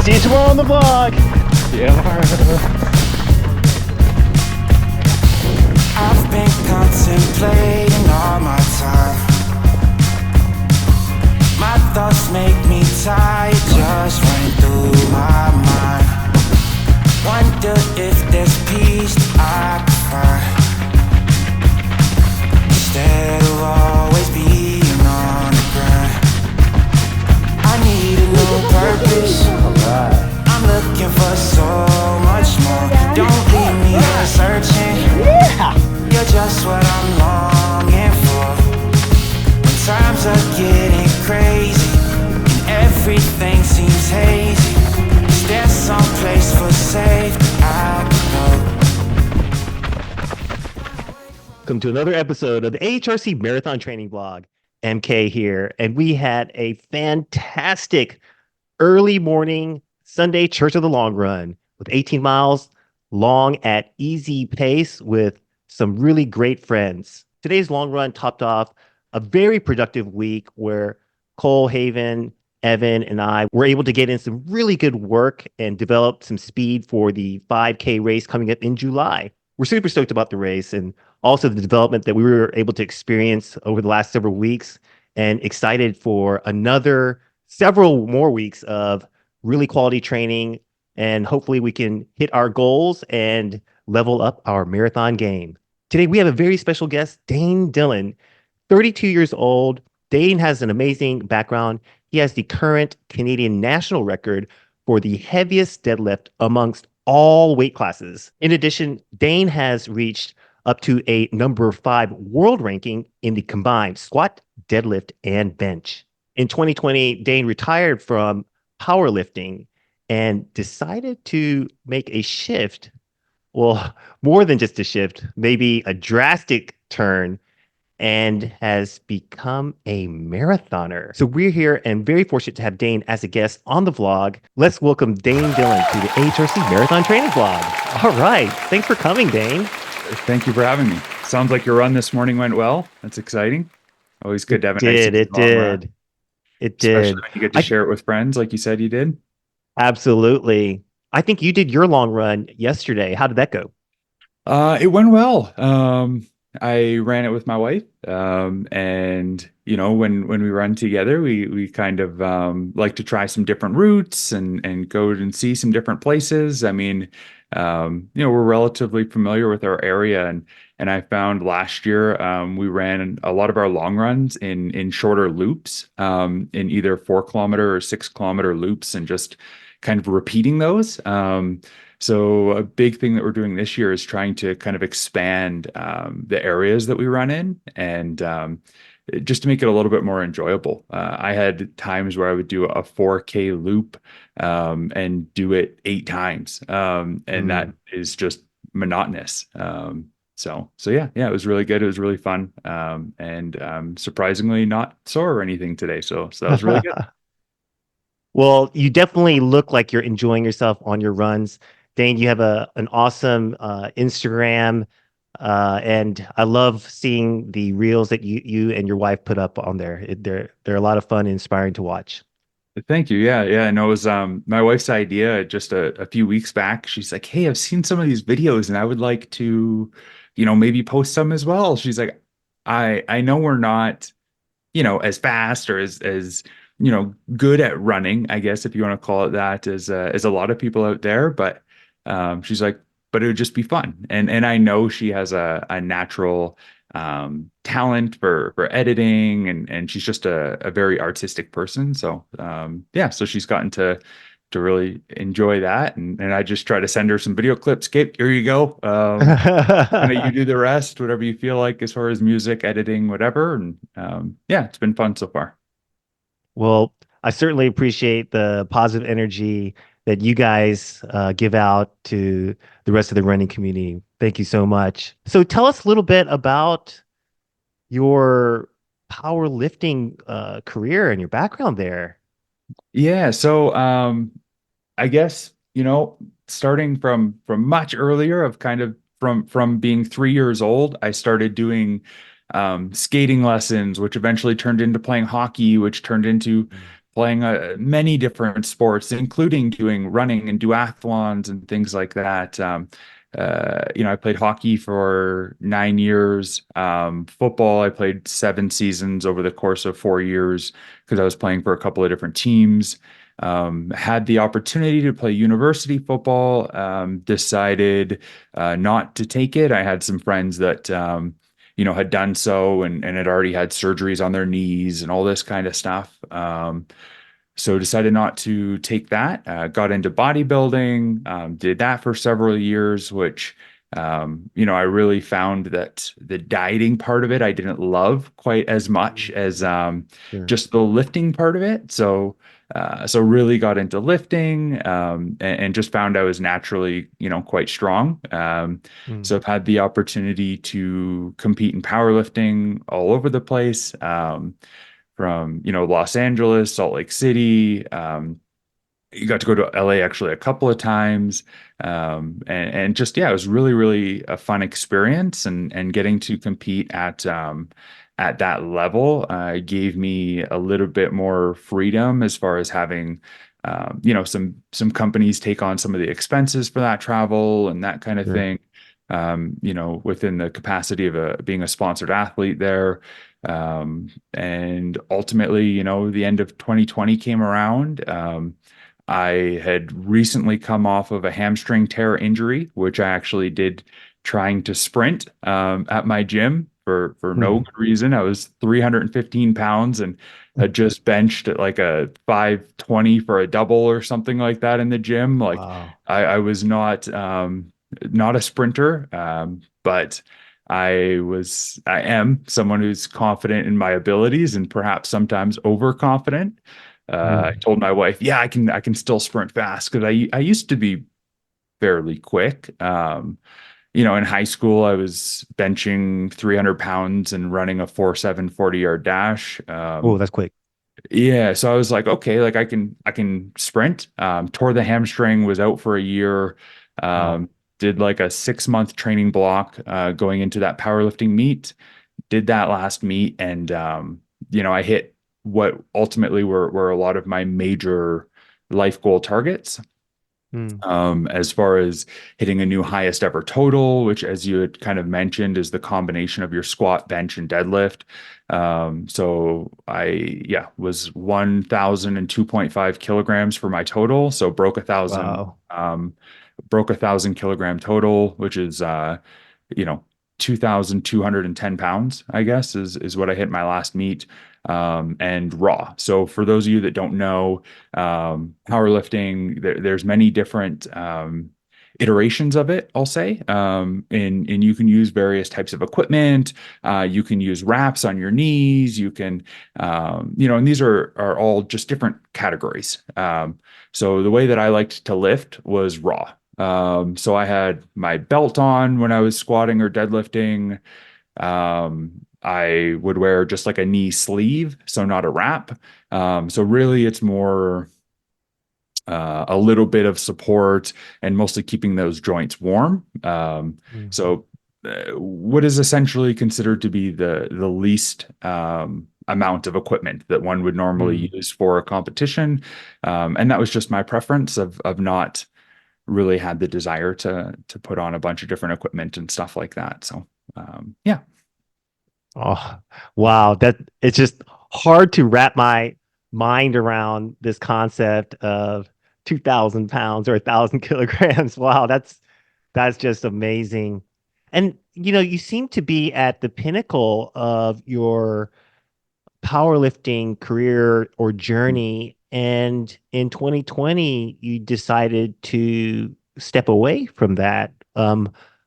See you tomorrow on the vlog. Yeah. I've been contemplating all my time. My thoughts make me tired, just running through my mind. Wonder if there's peace I could find, instead of always being on the grind. I need a new purpose. I'm looking for so much more. Don't leave me here searching. You're just what I'm longing for. When times are getting crazy and everything seems hazy, is there some place for safety I can go? Welcome to another episode of the AHRC Marathon Training Vlog. MK here, and we had a fantastic early morning Sunday Church of the Long Run with 18 miles long at easy pace with some really great friends. Today's long run topped off a very productive week where Cole, Haven, Evan, and I were able to get in some really good work and develop some speed for the 5K race coming up in July. We're super stoked about the race and also the development that we were able to experience over the last several weeks, and excited for several more weeks of really quality training. And hopefully we can hit our goals and level up our marathon game. Today, we have a very special guest, Dane Dillon, 32 years old. Dane has an amazing background. He has the current Canadian national record for the heaviest deadlift amongst all weight classes. In addition, Dane has reached up to a number 5 world ranking in the combined squat, deadlift, and bench. In 2020, Dane retired from powerlifting and decided to make a shift. Well, more than just a shift, maybe a drastic turn, and has become a marathoner. So we're here and very fortunate to have Dane as a guest on the vlog. Let's welcome Dane Dillon to the AHRC Marathon Training Vlog. All right. Thanks for coming, Dane. Thank you for having me. Sounds like your run this morning went well. That's exciting. Always good to have a nice long run. It Especially did. when you get to share it with friends like you said you did. Absolutely. I think you did your long run yesterday. How did that go? It went well. I ran it with my wife. And when we run together, we kind of like to try some different routes and go and see some different places. I mean, we're relatively familiar with our area, and I found last year we ran a lot of our long runs in shorter loops, in either 4-kilometer or 6-kilometer loops, and just kind of repeating those. So a big thing that we're doing this year is trying to kind of expand the areas that we run in, and just to make it a little bit more enjoyable. I had times where I would do a 4K loop and do it 8 times, and that is just monotonous. So yeah, it was really good. It was really fun, and surprisingly not sore or anything today. So that was really good. Well, you definitely look like you're enjoying yourself on your runs. Dane, you have an awesome Instagram, and I love seeing the reels that you and your wife put up on there. They're a lot of fun and inspiring to watch. Thank you. Yeah. And it was my wife's idea just a few weeks back. She's like, "Hey, I've seen some of these videos and I would like to, maybe post some as well." She's like, I know we're not, as fast or as good at running, I guess, if you want to call it that, as a lot of people out there, but she's like, but it would just be fun. And I know she has a natural talent for editing, and she's just a very artistic person. So so she's gotten to really enjoy that, and I just try to send her some video clips. Gabe, here you go. And you do the rest, whatever you feel like as far as music, editing, whatever. And it's been fun so far. Well, I certainly appreciate the positive energy that you guys give out to the rest of the running community. Thank you so much. So tell us a little bit about your powerlifting career and your background there. Yeah. So I guess, starting from much earlier, of kind of from being 3 years old, I started doing skating lessons, which eventually turned into playing hockey, which turned into playing many different sports, including doing running and duathlons and things like that. I played hockey for 9 years. Football, I played 7 seasons over the course of 4 years because I was playing for a couple of different teams. Had the opportunity to play university football, decided not to take it. I had some friends that had done so and had already had surgeries on their knees and all this kind of stuff. So decided not to take that. Got into bodybuilding, did that for several years, which I really found that the dieting part of it I didn't love quite as much as Sure. just the lifting part of it. So really got into lifting, and just found I was naturally, quite strong. So Mm. I've had the opportunity to compete in powerlifting all over the place, from, Los Angeles, Salt Lake City. You got to go to LA actually a couple of times. And just, yeah, it was really, really a fun experience, and getting to compete at that level gave me a little bit more freedom as far as having, some companies take on some of the expenses for that travel and that kind of Sure. thing. Within the capacity of being a sponsored athlete there. And ultimately, the end of 2020 came around. I had recently come off of a hamstring tear injury, which I actually did trying to sprint at my gym for no Mm. good reason. I was 315 pounds and had just benched at like a 520 for a double or something like that in the gym. Like Wow. I was not a sprinter, but I am someone who's confident in my abilities and perhaps sometimes overconfident. I Mm. told my wife, yeah, I can still sprint fast because I used to be fairly quick. In high school, I was benching 300 pounds and running a 4.7 40-yard dash. Oh, that's quick. Yeah, so I was like, okay, like I can sprint. Tore the hamstring, was out for a year. Wow. Did like a 6-month training block going into that powerlifting meet. Did that last meet, and I hit what ultimately were a lot of my major life goal targets. Mm. As far as hitting a new highest ever total, which, as you had kind of mentioned, is the combination of your squat, bench, and deadlift. So I was 1,002.5 kilograms for my total. So Wow. broke 1,000 kilogram total, which is, you know, 2,210 pounds, I guess, is what I hit my last meet, and raw. So for those of you that don't know, powerlifting, there's many different iterations of it, I'll say. And you can use various types of equipment. You can use wraps on your knees. You can, and these are all just different categories. So the way that I liked to lift was raw. So I had my belt on when I was squatting or deadlifting. I would wear just like a knee sleeve, so not a wrap. So really, it's more a little bit of support and mostly keeping those joints warm. Mm. What is essentially considered to be the least amount of equipment that one would normally Mm. use for a competition, and that was just my preference of not really had the desire to put on a bunch of different equipment and stuff like that. So yeah. Oh, wow. That it's just hard to wrap my mind around this concept of 2,000 pounds or 1,000 kilograms. Wow, that's just amazing. And you seem to be at the pinnacle of your powerlifting career or journey. And in 2020, you decided to step away from that.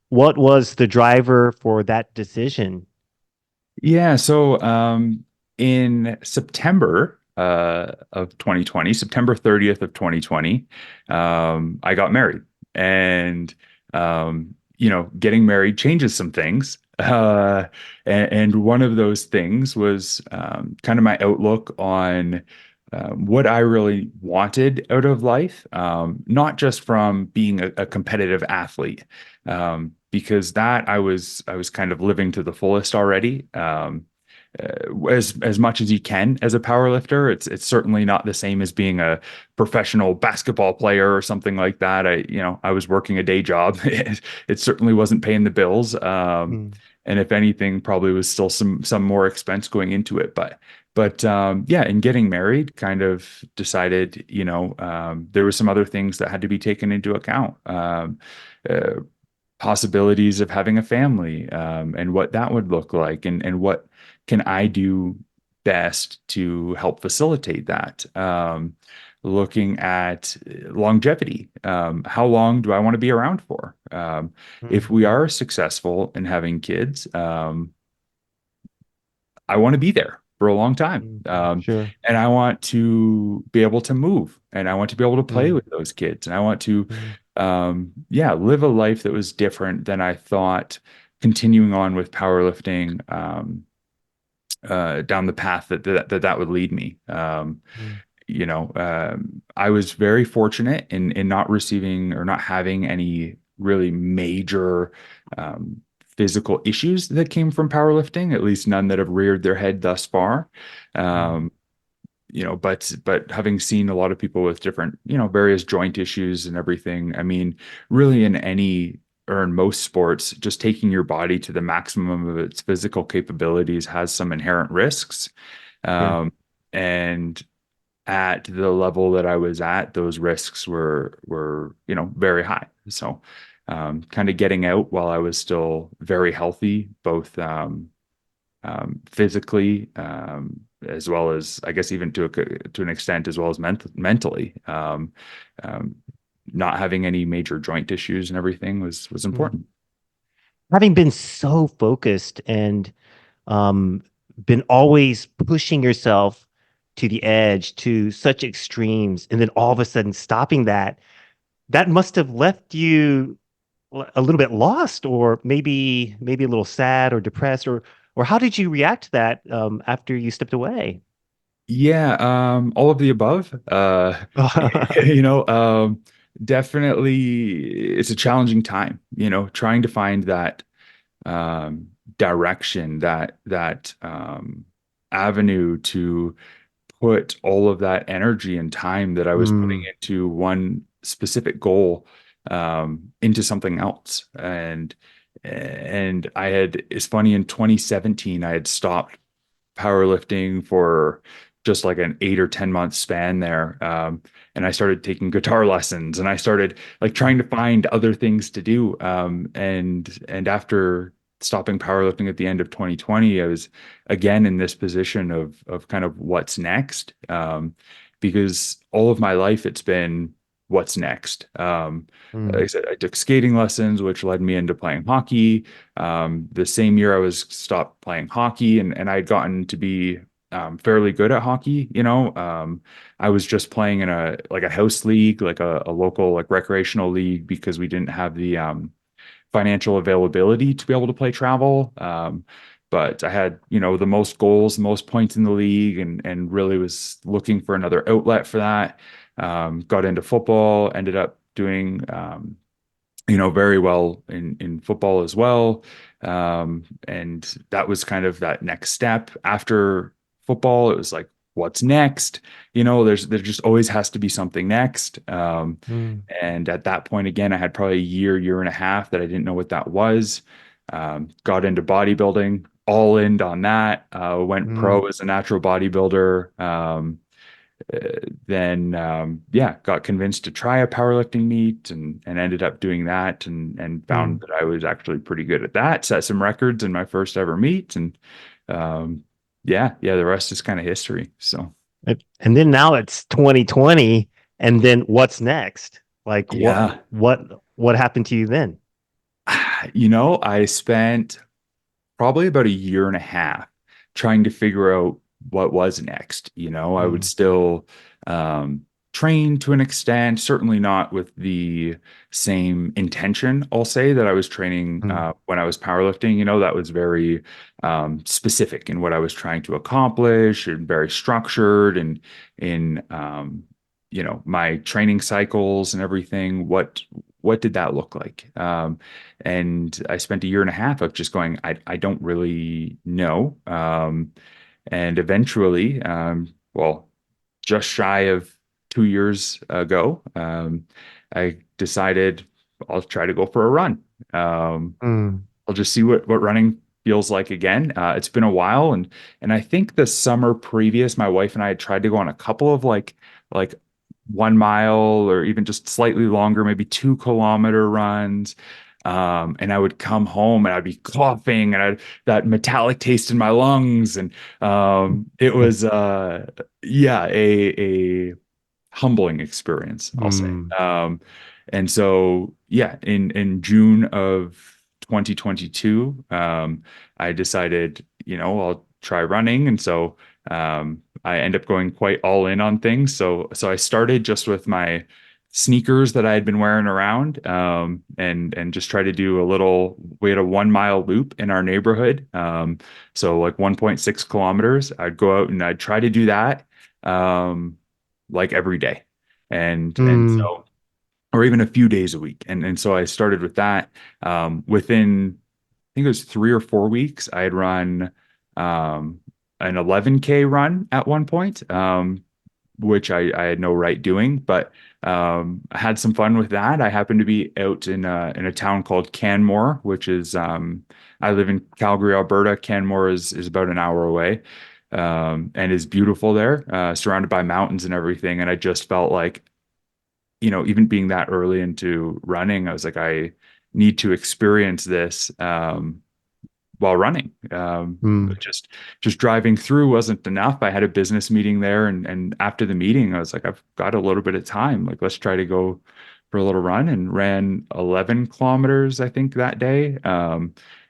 What was the driver for that decision? Yeah, so in September of 2020, September 30th of 2020, I got married. And getting married changes some things. And one of those things was kind of my outlook on what I really wanted out of life, not just from being a competitive athlete, because that I was kind of living to the fullest already. as much as you can as a power lifter. It's certainly not the same as being a professional basketball player or something like that. I was working a day job. It certainly wasn't paying the bills. Mm, And if anything, probably was still some more expense going into it. But yeah, in getting married, kind of decided, there were some other things that had to be taken into account. Uh, Possibilities of having a family, and what that would look like, and what can I do best to help facilitate that. Looking at longevity, how long do I want to be around for? If mm, we are successful in having kids, I want to be there for a long time. mm, sure. And I want to be able to move, and I want to be able to play Mm, with those kids. And I want to, mm, yeah, live a life that was different than I thought continuing on with powerlifting, down the path that would lead me. mm, I was very fortunate in not receiving or not having any really major, um, physical issues that came from powerlifting, at least none that have reared their head thus far. mm, Um, but having seen a lot of people with different, various joint issues and everything, I mean, really in any or in most sports, just taking your body to the maximum of its physical capabilities has some inherent risks. sure. And at the level that I was at, those risks were very high. So, kind of getting out while I was still very healthy, both, physically, as well as, I guess, even to an extent, as well as mentally. Um, Not having any major joint issues and everything was Mm. important. Having been so focused and um, been always pushing yourself to the edge to such extremes, and then all of a sudden stopping that, that must have left you a little bit lost, or maybe a little sad or depressed, or how did you react to that after you stepped away? Yeah, all of the above. You know, definitely it's a challenging time, trying to find that, um, direction, that avenue to put all of that energy and time that I was putting Mm, into one specific goal, into something else. And it's funny, in 2017, I had stopped powerlifting for just like an 8 or 10 month span there. And I started taking guitar lessons, and I started like trying to find other things to do. And after stopping powerlifting at the end of 2020, I was again in this position of kind of what's next. Because all of my life it's been what's next. Like I mm, said, I took skating lessons, which led me into playing hockey. The same year I was stopped playing hockey, and I'd gotten to be, fairly good at hockey. I was just playing in a house league, like a local like recreational league, because we didn't have the, financial availability to be able to play travel. But I had, the most goals, the most points in the league, and really was looking for another outlet for that. Got into football, ended up doing, very well in football as well. And that was kind of that next step after football. It was like, what's next? There just always has to be something next. mm, And at that point, again, I had probably a year and a half that I didn't know what that was. Got into bodybuilding, all in on that. Went mm, pro as a natural bodybuilder. Then, yeah, got convinced to try a powerlifting meet, and ended up doing that, and found mm. that I was actually pretty good at that. Set some records in my first ever meet, and, yeah, the rest is kind of history. So And then now it's 2020, and then what's next? Like yeah, what happened to you then? I spent probably about a year and a half trying to figure out what was next. I would Mm, still, train to an extent, certainly not with the same intention, I'll say, that I was training, mm, when I was powerlifting. That was very, specific in what I was trying to accomplish, and very structured, and in, my training cycles and everything, what did that look like? And I spent a year and a half of just going, I don't really know. And eventually, well, just shy of 2 years ago, I decided I'll try to go for a run. Mm. I'll just see what running feels like again. It's been a while, and I think the summer previous, my wife and I had tried to go on a couple of like 1 mile or even just slightly longer, maybe 2 kilometer runs. And I would come home and I'd be coughing and I'd that metallic taste in my lungs. And it was yeah, a humbling experience, I'll say. Mm. And so yeah, in June of 2022, I decided, I'll try running. And so I end up going quite all in on things. So I started just with my sneakers that I had been wearing around, and just try to do we had a 1 mile loop in our neighborhood. So like 1.6 kilometers. I'd go out and I'd try to do that, like every day. And Mm. so, or even a few days a week. And so I started with that. Within, I think it was 3 or 4 weeks, I had run an 11K run at one point, which I had no right doing, but I had some fun with that. I happened to be out in a town called Canmore, which is I live in Calgary, Alberta. Canmore is about an hour away, and is beautiful there, surrounded by mountains and everything. And I just felt like, even being that early into running, I was like, I need to experience this while running. Mm. Just driving through wasn't enough. I had a business meeting there, and after the meeting, I was like, I've got a little bit of time. Like, let's try to go for a little run, and ran 11 kilometers, I think, that day.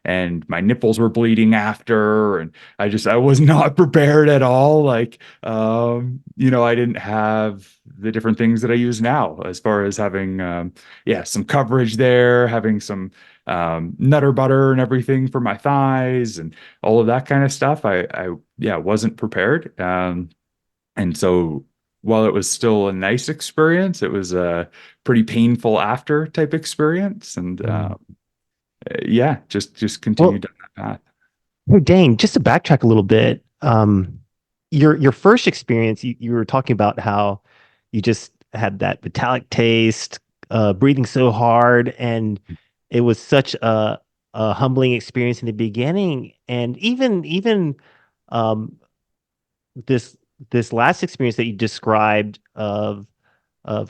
And my nipples were bleeding after, and I was not prepared at all. Like, I didn't have the different things that I use now, as far as having, yeah, some coverage there, having some nutter butter and everything for my thighs and all of that kind of stuff. Yeah, wasn't prepared. And so while it was still a nice experience, it was a pretty painful after type experience. And Mm. yeah, just continued Well, down that path. hey, Dane, just to backtrack a little bit, your first experience, you were talking about how you just had that metallic taste, breathing so hard, and it was such a humbling experience in the beginning. And even um, this this last experience that you described of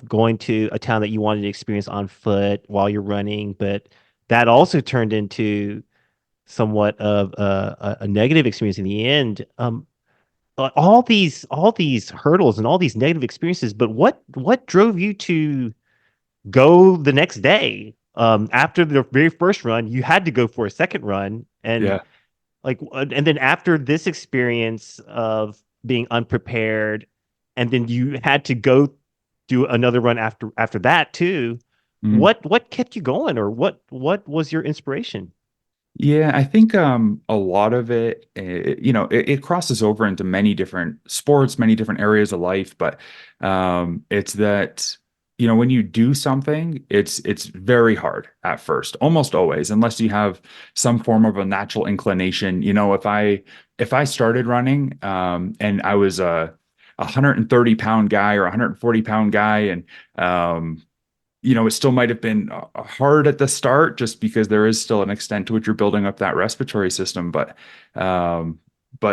going to a town that you wanted to experience on foot while you're running, but that also turned into somewhat of a negative experience in the end. All these hurdles and all these negative experiences, but what drove you to go the next day? After the very first run, you had to go for a second run, and Yeah. and then after this experience of being unprepared, and then you had to go do another run after that too. Mhm. What kept you going, or what was your inspiration? Yeah, I think a lot of it, it crosses over into many different sports, many different areas of life, but it's that, when you do something, it's very hard at first, almost always, unless you have some form of a natural inclination. If I started running, and I was a 130-pound guy or a 140-pound guy, and it still might have been hard at the start, just because there is still an extent to which you're building up that respiratory system. But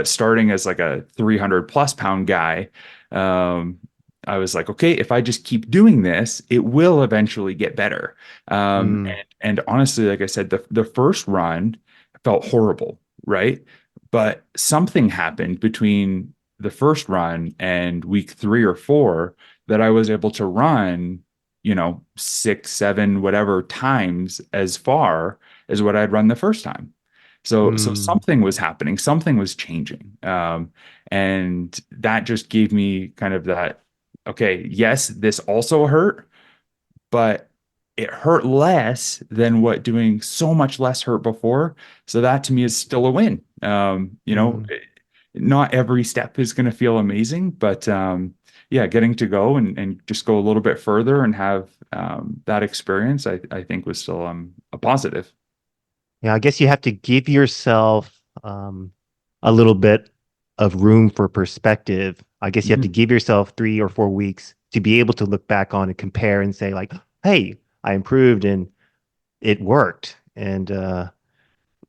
starting as like a 300 plus pound guy, um, I was like, okay, if I just keep doing this, it will eventually get better. Mm. And honestly, like I said, the first run felt horrible, right? But something happened between the first run and week 3 or 4 that I was able to run, 6, 7, whatever times as far as what I'd run the first time. So Mm. something was happening, something was changing. And that just gave me kind of that, okay, yes, this also hurt, but it hurt less than what doing so much less hurt before. So that to me is still a win. Mm. Not every step is going to feel amazing, but yeah, getting to go and just go a little bit further and have that experience, I think was still a positive. Yeah, I guess you have to give yourself a little bit of room for perspective. I guess you have to Mhm. give yourself 3 or 4 weeks to be able to look back on and compare and say, like, hey, I improved and it worked. And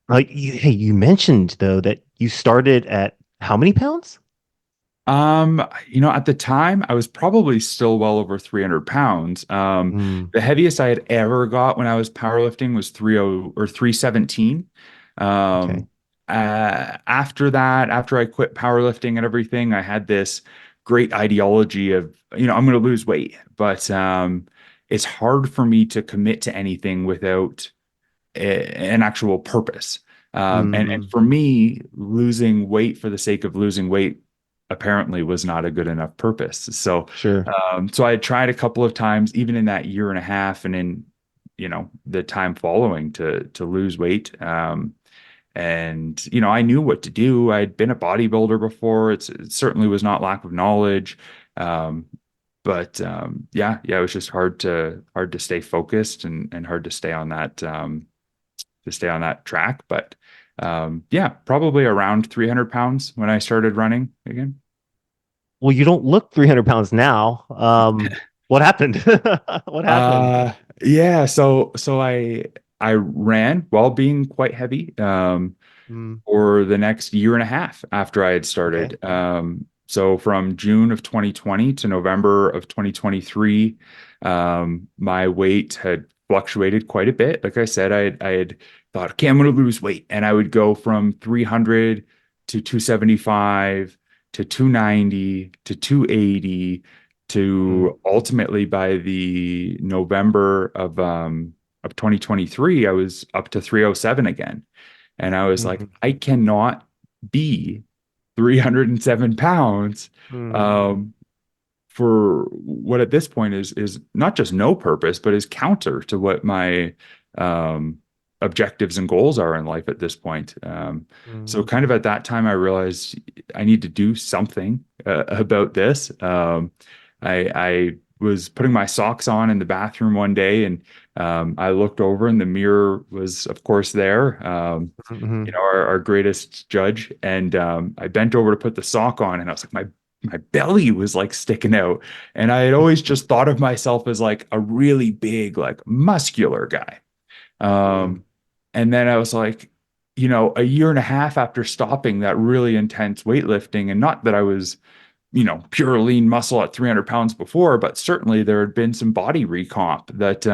hey, you mentioned though that you started at how many pounds? At the time, I was probably still well over 300 pounds. Mm, The heaviest I had ever got when I was powerlifting was 30 or 317. okay. Um, After that, after I quit powerlifting and everything, I had this great ideology of, I'm going to lose weight, but it's hard for me to commit to anything without an actual purpose. And Mm, for me, losing weight for the sake of losing weight apparently was not a good enough purpose. sure. So I had tried a couple of times, even in that year and a half, and in the time following to lose weight. And I knew what to do. I'd been a bodybuilder before. It certainly was not lack of knowledge. Um, but yeah, it was just hard to stay focused and hard to stay on that track. But yeah, probably around 300 pounds when I started running again. Well, you don't look 300 pounds now. What happened? What happened? Uh yeah, so I ran while being quite heavy Mm, for the next year and a half after I had okay. started. So from June of 2020 to November of 2023, my weight had fluctuated quite a bit. Like I said, I had thought, okay, I'm going to lose weight, and I would go from 300 to 275 to 290 to 280 Mm, to ultimately by the November of 2023, I was up to 307 again. And I was like, mm, I cannot be 307 pounds mm, um, for what at this point is not just no purpose, but is counter to what my um, objectives and goals are in life at this point. So mm, kind of at that time, I realized I need to do something about this. I was putting my socks on in the bathroom one day, and I looked over, and the mirror was, of course, there. mm, Our greatest judge. And I bent over to put the sock on, and I was like, my belly was like sticking out. And I had always just thought of myself as like a really big, like muscular guy. mm, Um, and then I was like, a year and a half after stopping that really intense weightlifting, and not that I was pure lean muscle at 300 pounds before, but certainly there had been some body recomp that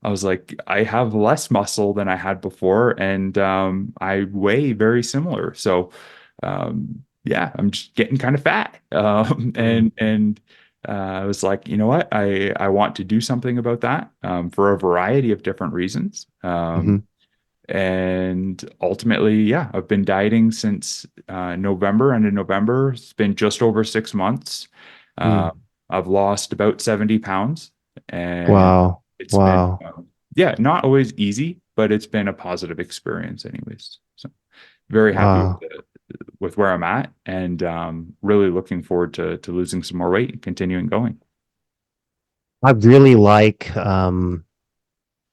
I was like, I have less muscle than I had before, and I weigh very similar. So, yeah, I'm just getting kind of fat. mm, And I was like, you know what? I want to do something about that for a variety of different reasons. mm, And ultimately, yeah, I've been dieting since November, and in November, it's been just over 6 months. Uh, mm. I've lost about 70 pounds, and Wow. it's been, Wow. yeah, not always easy, but it's been a positive experience, anyways. So very happy Wow. with where I'm at, and really looking forward to losing some more weight and continuing going. I really like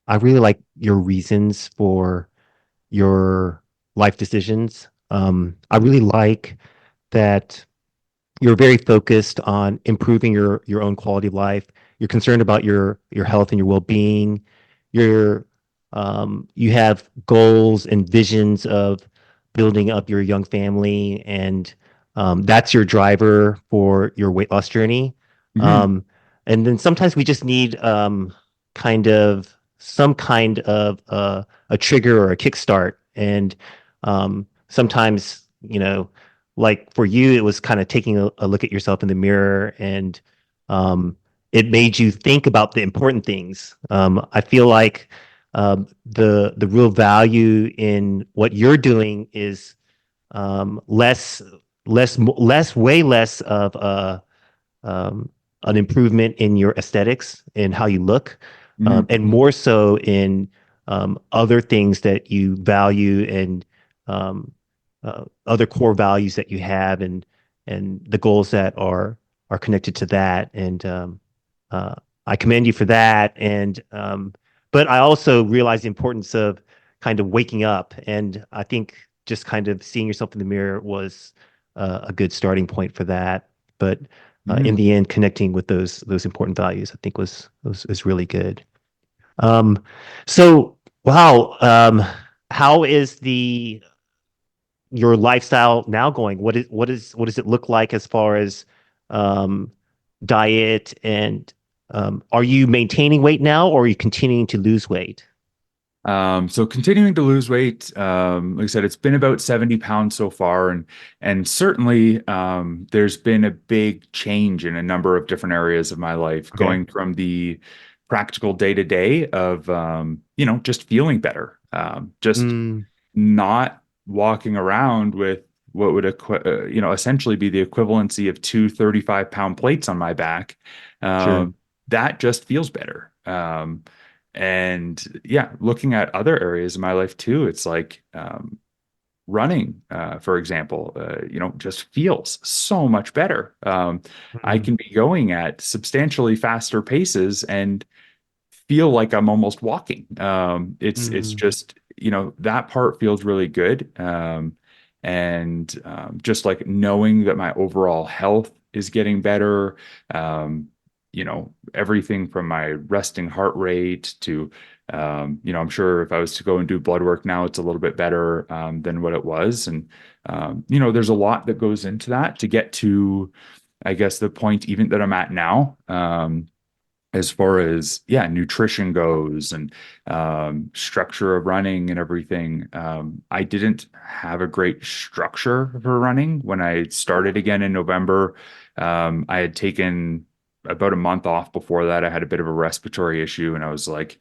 I really like your reasons for your life decisions. I really like that you're very focused on improving your own quality of life. You're concerned about your health and your well-being. You're you have goals and visions of building up your young family, and that's your driver for your weight loss journey. Mhm. Um, and then sometimes we just need kind of some kind of a trigger or a kickstart. And sometimes, like for you, it was kind of taking a look at yourself in the mirror, and um, it made you think about the important things. I feel like the real value in what you're doing is way less of um, an improvement in your aesthetics and how you look, Mhm. and more so in other things that you value, and other core values that you have, and the goals that are are connected to that, and I commend you for that. And but I also realize the importance of kind of waking up, and I think just kind of seeing yourself in the mirror was a good starting point for that. But in Mhm. the end, connecting with those important values, I think was really good. Um, so wow, how is the your lifestyle now going? What does it look like as far as um, diet, and are you maintaining weight now, or are you continuing to lose weight? So continuing to lose weight, like I said, it's been about 70 pounds so far, and certainly there's been a big change in a number of different areas of my life, Okay. going from the practical day to day of just feeling better, just Mm, not walking around with what would essentially be the equivalency of two 35-pound plates on my back. sure. Um, that just feels better. And yeah, looking at other areas of my life too, it's like running, for example, just feels so much better. I Mm, can be going at substantially faster paces and feel like I'm almost walking. It's mm, just, that part feels really good. And just like knowing that my overall health is getting better. Everything from my resting heart rate to, I'm sure if I was to go and do blood work now, it's a little bit better than what it was. And, there's a lot that goes into that to get to, I guess, the point even that I'm at now. As far as nutrition goes and structure of running and everything. I didn't have a great structure for running when I started again in November. I had taken about a month off before that. I had a bit of a respiratory issue, and I was like,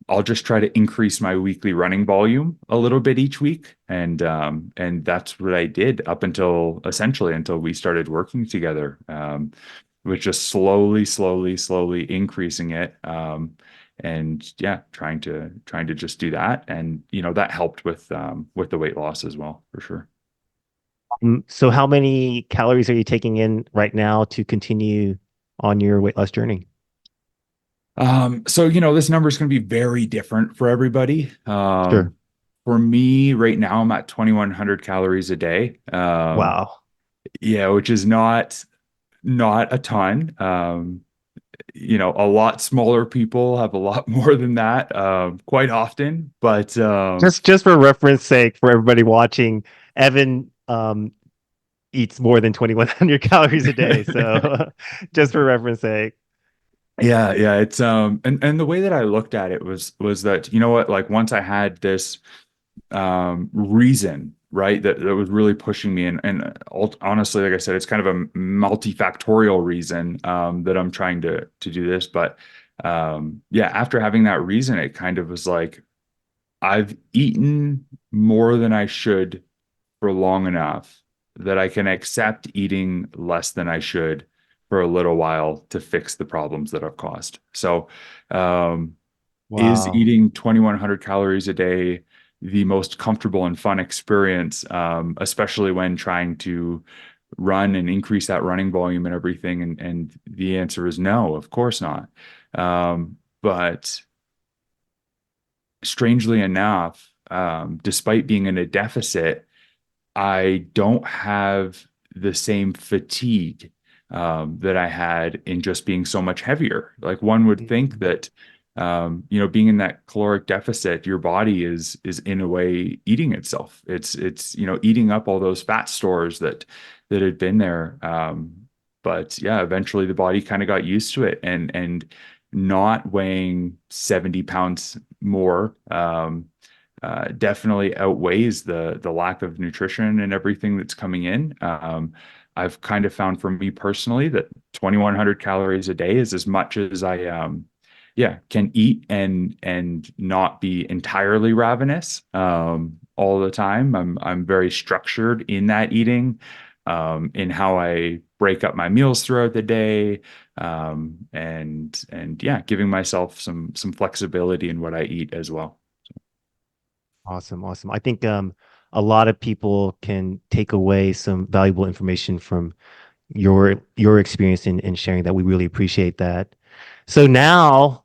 I'll just try to increase my weekly running volume a little bit each week, and that's what I did up until essentially until we started working together. With just slowly increasing it. And yeah, trying to just do that. And that helped with the weight loss as well, for sure. So how many calories are you taking in right now to continue on your weight loss journey? So this number is going to be very different for everybody. Sure. For me right now, I'm at 2,100 calories a day. Wow. Yeah, which is not a ton. A lot smaller people have a lot more than that, quite often. But Just for reference sake, for everybody watching, Evan eats more than 2,100 calories a day. So just for reference sake. yeah, it's and the way that I looked at it was that, what, like once I had this reason, right, that was really pushing me, and honestly, like I said, it's kind of a multifactorial reason that I'm trying to do this. But yeah, after having that reason, it kind of was like I've eaten more than I should for long enough that I can accept eating less than I should for a little while to fix the problems that I've caused. So, um, is Wow. eating 2,100 calories a day the most comfortable and fun experience, especially when trying to run and increase that running volume and everything? And the answer is no, of course not. But strangely enough, despite being in a deficit, I don't have the same fatigue that I had in just being so much heavier. Like one would think Mm, that, being in that caloric deficit, your body is in a way eating itself. It's eating up all those fat stores that had been there. But yeah, eventually the body kind of got used to it, and not weighing 70 pounds more. Definitely outweighs the lack of nutrition and everything that's coming in. I've kind of found for me personally that 2,100 calories a day is as much as I can eat and not be entirely ravenous all the time. I'm very structured in that eating, in how I break up my meals throughout the day, and yeah, giving myself some flexibility in what I eat as well. awesome. Awesome. I think a lot of people can take away some valuable information from your experience in sharing that. We really appreciate that. So now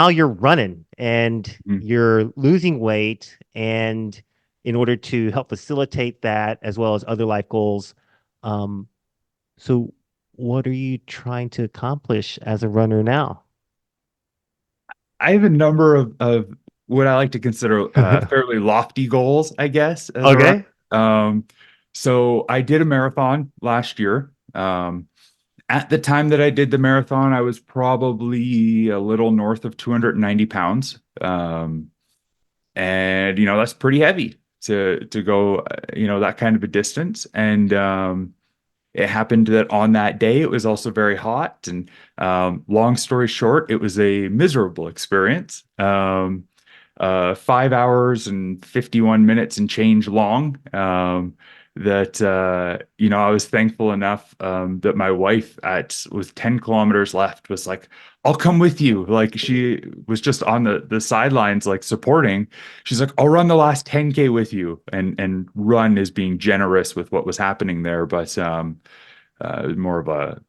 you're running and Mm. you're losing weight, and in order to help facilitate that as well as other life goals, um, so what are you trying to accomplish as a runner now? I have a number of what I like to consider fairly lofty goals, I guess, as a runner. Okay. Um, so I did a marathon last year. At the time that I did the marathon, I was probably a little north of 290 pounds. And that's pretty heavy to go, that kind of a distance. And it happened that on that day it was also very hot. And long story short, it was a miserable experience. 5 hours and 51 minutes and change long. That I was thankful enough that my wife at with 10 kilometers left was like, I'll come with you. Like she was just on the sidelines, like supporting. She's like, I'll run the last 10K with you, and run is being generous with what was happening there, but more of a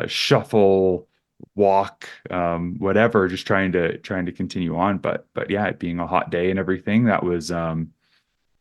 shuffle walk, whatever, just trying to continue on. But yeah, it being a hot day and everything, that was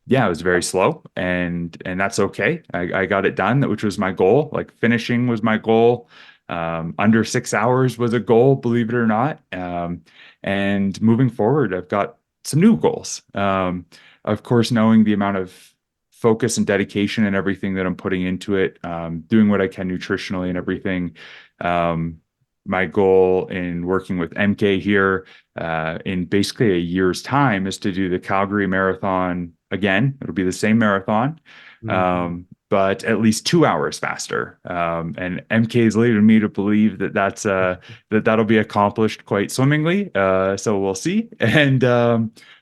yeah, it was very slow, and that's okay. I got it done, which was my goal. Like finishing was my goal. Under 6 hours was a goal, believe it or not. And moving forward, I've got some new goals. Of course, knowing the amount of focus and dedication and everything that I'm putting into it, doing what I can nutritionally and everything. Um, my goal in working with MK here in basically a year's time is to do the Calgary Marathon again. It'll be the same marathon, but at least 2 hours faster. And MK is leading me to believe that'll be accomplished quite swimmingly. So we'll see. And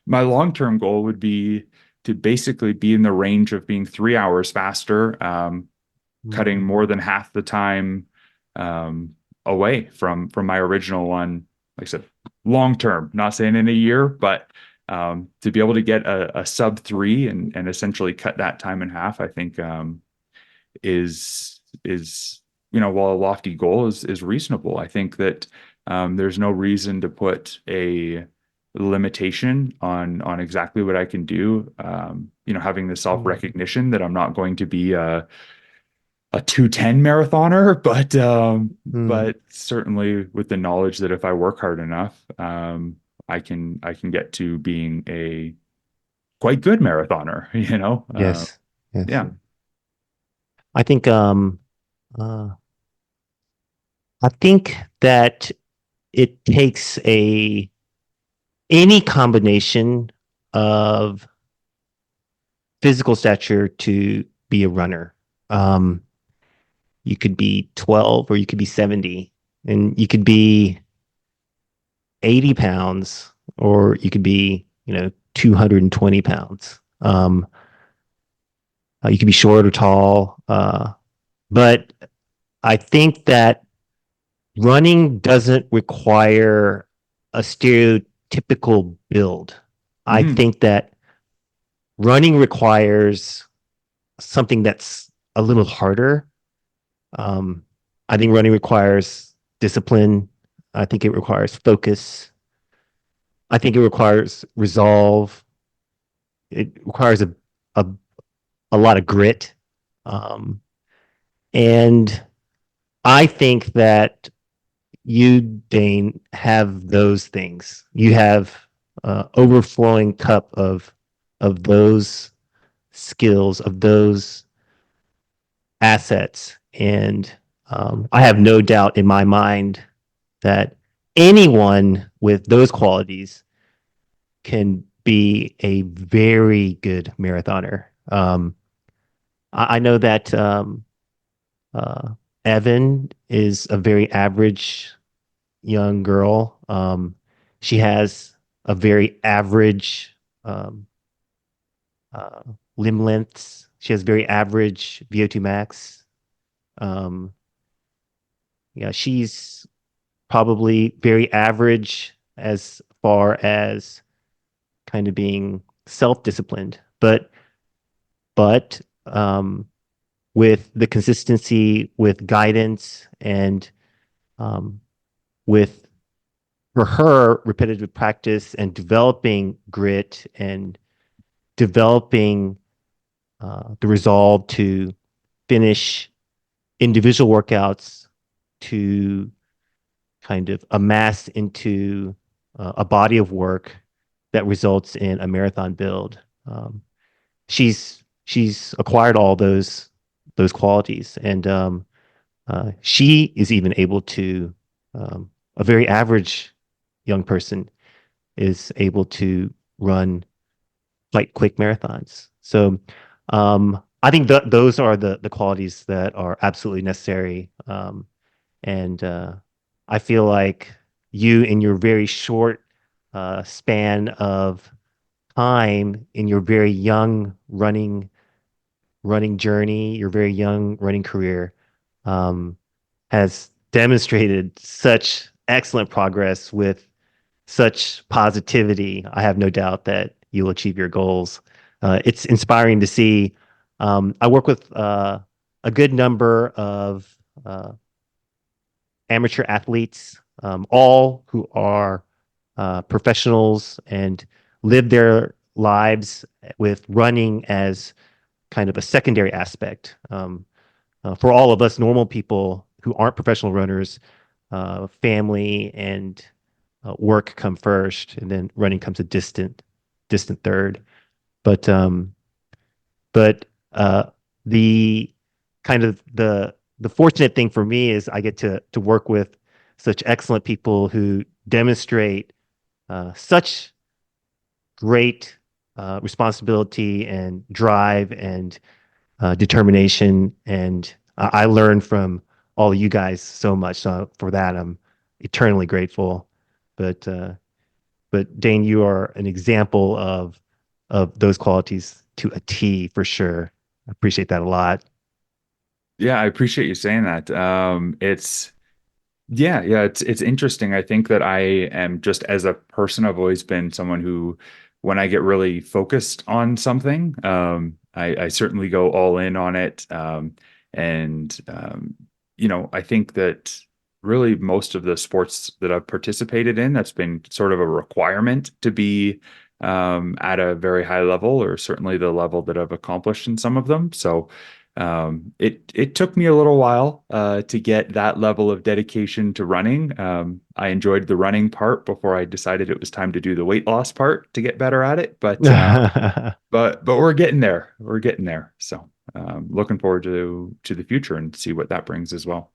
my long-term goal would be to basically be in the range of being 3 hours faster, cutting more than half the time away from my original one. Like I said, long term, not saying in a year, but to be able to get a sub 3 and essentially cut that time in half, I think is while a lofty goal is reasonable. I think that there's no reason to put a limitation on exactly what I can do. Having the self-recognition that I'm not going to be a 210 marathoner, but certainly with the knowledge that if I work hard enough, I can get to being a quite good marathoner, Yes. Yes. Yeah. I think uh I think that it takes any combination of physical stature to be a runner. Um, you could be 12 or you could be 70, and you could be 80 pounds or you could be, 220 pounds. You could be short or tall. But I think that running doesn't require a stereotypical build. I Mhm. think that running requires something that's a little harder. Um, I think running requires discipline. I think it requires focus. I think it requires resolve. It requires a, a lot of grit. Um, and I think that you, Dane, have those things. You have overflowing cup of those skills, of those assets, and I have no doubt in my mind that anyone with those qualities can be a very good marathoner. I know that uh, Evan is a very average young girl. She has a very average um, uh, limb lengths. She has very average VO2 max. Um, yeah, she's probably very average as far as kind of being self-disciplined, but with the consistency, with guidance, and um, with for her repetitive practice and developing grit and developing the resolve to finish individual workouts to kind of amass into a body of work that results in a marathon build. She's acquired all those qualities, and she is even able to a very average young person is able to run like quick marathons. So I think those are the qualities that are absolutely necessary. And I feel like you, in your very short span of time, in your very young running journey, your very young running career, um, has demonstrated such excellent progress with such positivity. I have no doubt that you'll achieve your goals. It's inspiring to see. I work with a good number of amateur athletes, all who are professionals and live their lives with running as kind of a secondary aspect. For all of us normal people who aren't professional runners, family and work come first, and then running comes a distant third. But but the kind of the fortunate thing for me is I get to work with such excellent people who demonstrate such great responsibility and drive and determination, and I learn from all of you guys so much. So for that, I'm eternally grateful. But Dane, you are an example of those qualities to a T for sure. I appreciate that a lot. Yeah, I appreciate you saying that. It's interesting. I think that I am just as a person, I've always been someone who, when I get really focused on something, I certainly go all in on it. And I think that really most of the sports that I've participated in, that's been sort of a requirement to be at a very high level, or certainly the level that I've accomplished in some of them. So it took me a little while to get that level of dedication to running. I enjoyed the running part before I decided it was time to do the weight loss part to get better at it. But we're getting there. We're getting there. So looking forward to the future and see what that brings as well.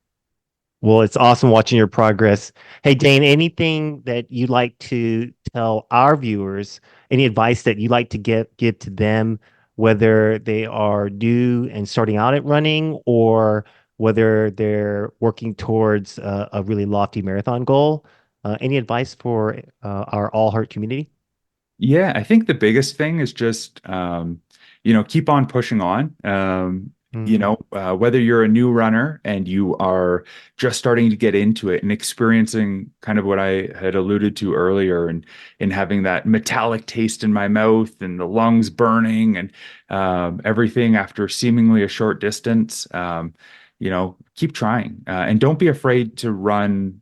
Well, it's awesome watching your progress. Hey, Dane, anything that you'd like to tell our viewers, any advice that you'd like to give to them, whether they are new and starting out at running or whether they're working towards a really lofty marathon goal? Any advice for our All Heart community? Yeah, I think the biggest thing is just keep on pushing on. Mm. Whether you're a new runner and you are just starting to get into it and experiencing kind of what I had alluded to earlier, and having that metallic taste in my mouth and the lungs burning and everything after seemingly a short distance, keep trying and don't be afraid to run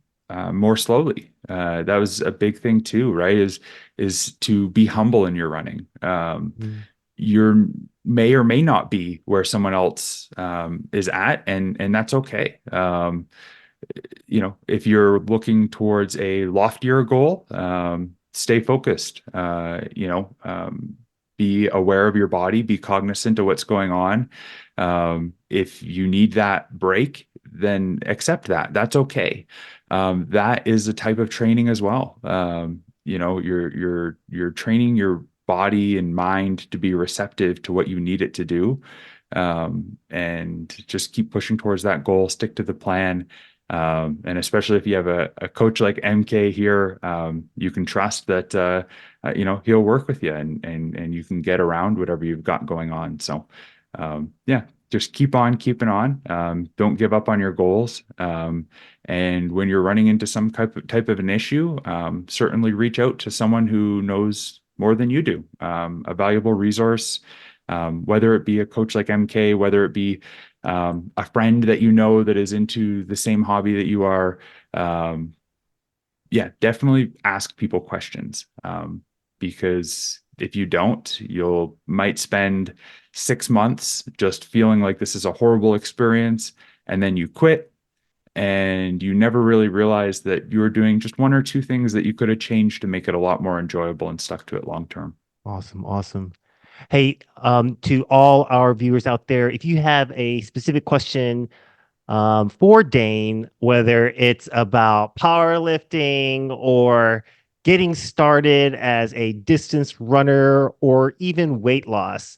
more slowly. That was a big thing too, right? Is to be humble in your running. Mm. You may or may not be where someone else is at, and that's okay. If you're looking towards a loftier goal, stay focused. Be aware of your body, be cognizant of what's going on. If you need that break, then accept that. That's okay. That is a type of training as well. You're training your body and mind to be receptive to what you need it to do, and just keep pushing towards that goal. Stick to the plan, and especially if you have a coach like MK here, you can trust that he'll work with you, and you can get around whatever you've got going on. So just keep on keeping on. Don't give up on your goals. And when you're running into some type of an issue, certainly reach out to someone who knows more than you do. A valuable resource, whether it be a coach like MK, whether it be a friend that you know that is into the same hobby that you are. Um, yeah, definitely ask people questions, because if you don't, you'll might spend 6 months just feeling like this is a horrible experience, and then you quit, and you never really realize that you were doing just one or two things that you could have changed to make it a lot more enjoyable and stuck to it long term. Awesome. Awesome. Hey, to all our viewers out there, if you have a specific question for Dane, whether it's about powerlifting or getting started as a distance runner or even weight loss,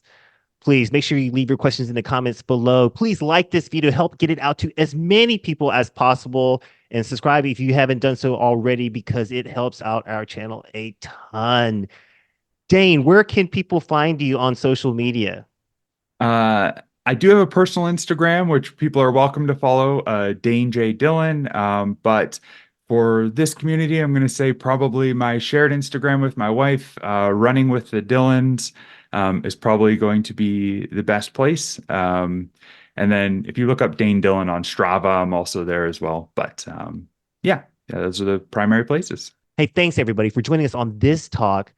please make sure you leave your questions in the comments below. Please like this video, help get it out to as many people as possible, and subscribe if you haven't done so already because it helps out our channel a ton. Dane, where can people find you on social media? Uh, I do have a personal Instagram, which people are welcome to follow, Dane J. Dillon. But for this community, I'm going to say probably my shared Instagram with my wife, Running with the Dillons, is probably going to be the best place. And then if you look up Dane Dillon on Strava, I'm also there as well. But yeah, those are the primary places. Hey, thanks everybody for joining us on this talk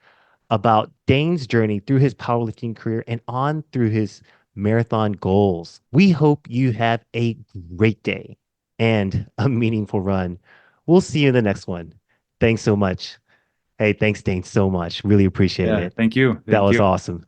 about Dane's journey through his powerlifting career and on through his marathon goals. We hope you have a great day and a meaningful run. We'll see you in the next one. Thanks so much. Hey, thanks, Dane, so much. Really appreciate Yeah, it. thank you. That Thank was you. awesome.